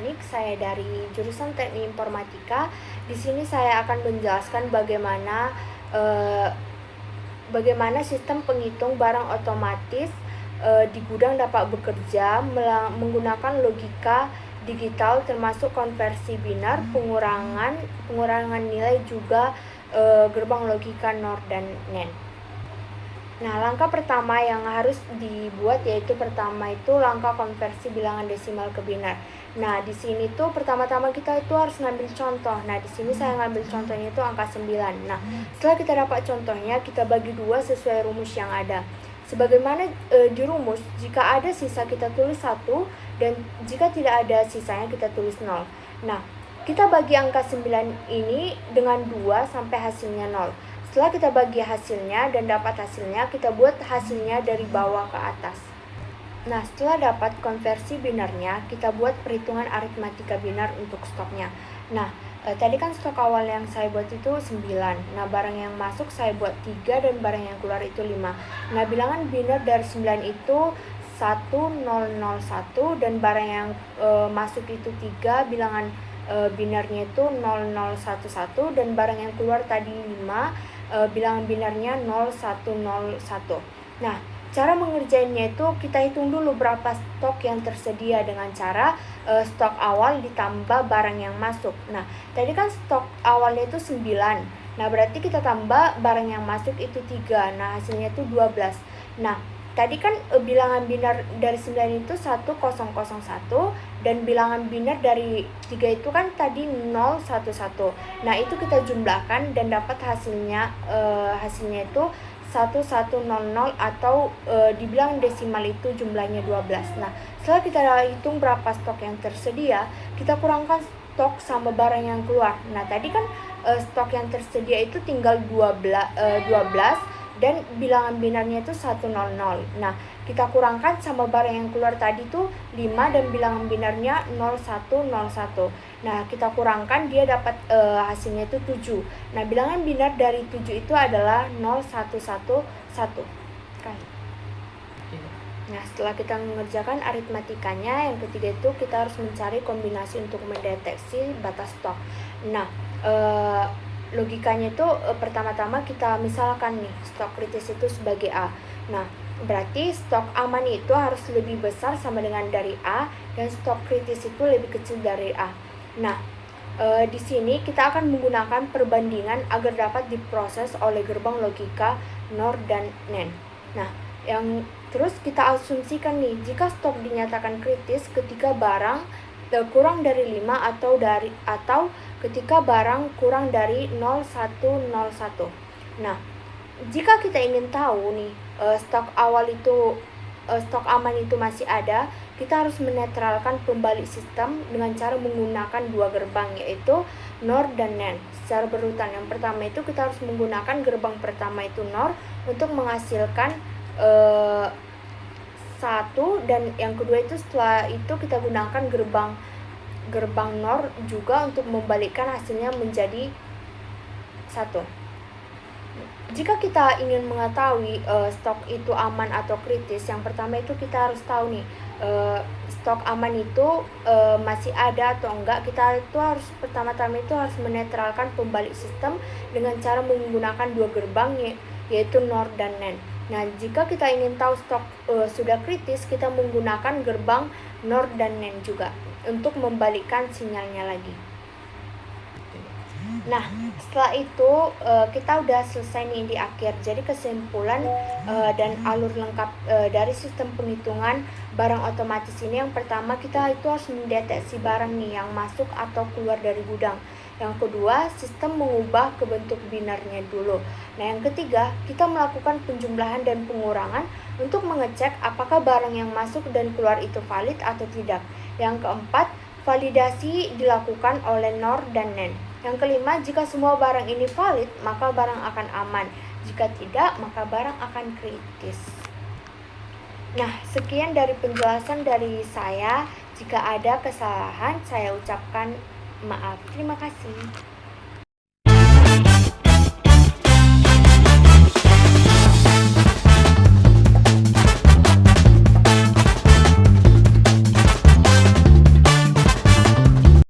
Teknik. Saya dari jurusan Teknik Informatika. Di sini saya akan menjelaskan bagaimana sistem penghitung barang otomatis di gudang dapat bekerja menggunakan logika digital, termasuk konversi binar, pengurangan nilai, juga gerbang logika NOR dan NAND. Nah, langkah pertama yang harus dibuat yaitu pertama itu langkah konversi bilangan desimal ke binar. Nah, di sini tuh pertama-tama kita itu harus ngambil contoh. Nah, di sini saya ngambil contohnya itu angka 9. Nah, setelah kita dapat contohnya, kita bagi dua sesuai rumus yang ada. Sebagaimana di rumus, jika ada sisa kita tulis 1, dan jika tidak ada sisanya kita tulis 0. Nah, kita bagi angka 9 ini dengan 2 sampai hasilnya 0. Setelah kita bagi hasilnya dan dapat hasilnya, kita buat hasilnya dari bawah ke atas. Nah, setelah dapat konversi binarnya, kita buat perhitungan aritmatika binar untuk stoknya. Nah, tadi kan stok awal yang saya buat itu 9. Nah, barang yang masuk saya buat 3 dan barang yang keluar itu 5. Nah, bilangan binar dari 9 itu 1001 dan barang yang masuk itu 3, bilangan binarnya itu 0011 dan barang yang keluar tadi 5, bilangan binarnya 0101. Nah, cara mengerjainnya itu kita hitung dulu berapa stok yang tersedia dengan cara stok awal ditambah barang yang masuk. Nah, tadi kan stok awalnya itu 9. Nah, berarti kita tambah barang yang masuk itu 3. Nah, hasilnya itu 12. Nah, tadi kan bilangan binar dari 9 itu 1001 dan bilangan binar dari 3 itu kan tadi 011. Nah, itu kita jumlahkan dan dapat hasilnya itu 1100 atau dibilang desimal itu jumlahnya 12. Nah, setelah kita hitung berapa stok yang tersedia, kita kurangkan stok sama barang yang keluar. Nah, tadi kan stok yang tersedia itu tinggal 12 dan bilangan binarnya itu 100. Nah, kita kurangkan sama barang yang keluar tadi tuh 5 dan bilangan binarnya 0101. Nah, kita kurangkan, dia dapat hasilnya itu 7. Nah, bilangan binar dari 7 itu adalah 0111. Nah, setelah kita mengerjakan aritmatikanya, yang ketiga itu kita harus mencari kombinasi untuk mendeteksi batas stok. Nah, logikanya itu pertama-tama kita misalkan nih stok kritis itu sebagai A. Nah, berarti stok aman itu harus lebih besar sama dengan dari A dan stok kritis itu lebih kecil dari A. Nah, di sini kita akan menggunakan perbandingan agar dapat diproses oleh gerbang logika NOR dan NAND. Nah, terus kita asumsikan nih, jika stok dinyatakan kritis ketika barang kurang dari 5 atau ketika barang kurang dari 0101. Nah, jika kita ingin tahu nih stok aman itu masih ada, kita harus menetralkan pembalik sistem dengan cara menggunakan dua gerbang, yaitu NOR dan NAND secara berurutan. Yang pertama itu kita harus menggunakan gerbang pertama itu NOR untuk menghasilkan 1, dan yang kedua itu setelah itu kita gunakan gerbang NOR juga untuk membalikkan hasilnya menjadi 1. Jika kita ingin mengetahui stok itu aman atau kritis, yang pertama itu kita harus tahu nih stok aman itu masih ada atau enggak. Kita itu harus pertama-tama itu harus menetralkan pembalik sistem dengan cara menggunakan dua gerbang, yaitu NOR dan NAND. Nah, jika kita ingin tahu stok sudah kritis, kita menggunakan gerbang NOR dan NAND juga untuk membalikkan sinyalnya lagi. Nah, setelah itu kita udah selesai nih di akhir. Jadi kesimpulan dan alur lengkap dari sistem penghitungan barang otomatis ini, yang pertama kita itu harus mendeteksi barang nih yang masuk atau keluar dari gudang. Yang kedua, sistem mengubah ke bentuk binarnya dulu. Nah, yang ketiga, kita melakukan penjumlahan dan pengurangan untuk mengecek apakah barang yang masuk dan keluar itu valid atau tidak. Yang keempat, validasi dilakukan oleh NOR dan NAND. Yang kelima, jika semua barang ini valid, maka barang akan aman. Jika tidak, maka barang akan kritis. Nah, sekian dari penjelasan dari saya. Jika ada kesalahan, saya ucapkan maaf. Terima kasih.